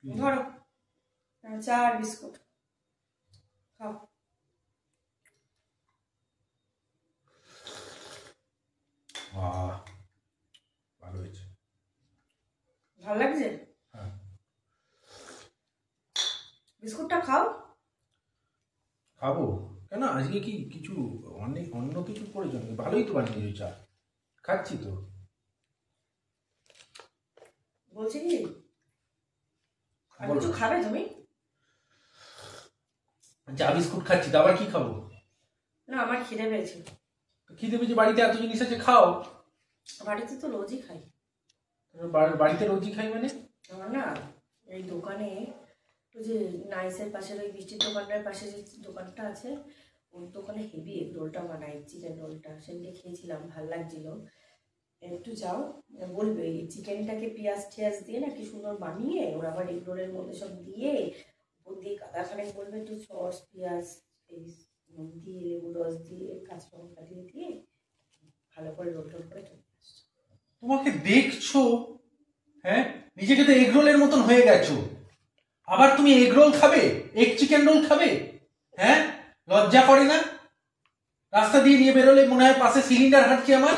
ধরো চা আর বিস্কুট খাও। ভালো হয়েছে, ভালো লাগছে? হ্যাঁ। বিস্কুটটা খাও। খাবো কেন, আজকে কি কিছু অন্য কিছু করেছো নাকি? ভালোই তো বানিয়েছো চা, খাচ্ছি তো। বলছি কি আর কিছু খাবে তুমি? চা বিস্কুট খাচ্ছি তো, আবার কি খাবো? না আমার খিদে পেয়েছে। খিদে পেয়েছে, বাড়িতে এত জিনিস আছে, খাও। বাড়িতে তো রোজই খাই। বাড়িতে রোজই খাই মানে? আমার না এই দোকানে, ওই যে নাইসের পাশের ওই বৃষ্টির দোকানটার পাশে যে দোকানটা আছে, ওর দোকানে হেভি এগ রোলটা বানাই, চিকেন রোলটা। সেদিকে খেয়েছিলাম, ভাল লাগছিল। একটু যাও, বলবে এই চিকেনটাকে পেঁয়াজ টিয়াজ দিয়ে না কি সুন্দর বানিয়ে, ওর আবার এগ রোলের মধ্যে সব দিয়ে উপর দিয়ে কাদাখানে বলবে একটু সস পেঁয়াজ এই দিয়ে লেবু রস দিয়ে কাঁচা লঙ্কা দিয়ে দিয়ে ভালো করে রোল টোল করে চলে আসছে। তোমাকে দেখছো, হ্যাঁ, নিজেকে তো এগ রোলের মতন হয়ে গেছো, আবার তুমি এগ রোল খাবে, এগ চিকেন রোল খাবে? হ্যাঁ, লজ্জা করে না? রাস্তা দিয়ে নিয়ে বেরোলে মনে হয় পাশে সিলিন্ডার হাঁটছে আমার।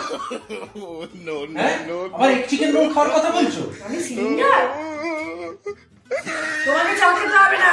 হ্যাঁ, আবার এগ চিকেন রোল খাওয়ার কথা বলছো? আমি সিলিন্ডার? তোমাকে চা খেতে হবে না।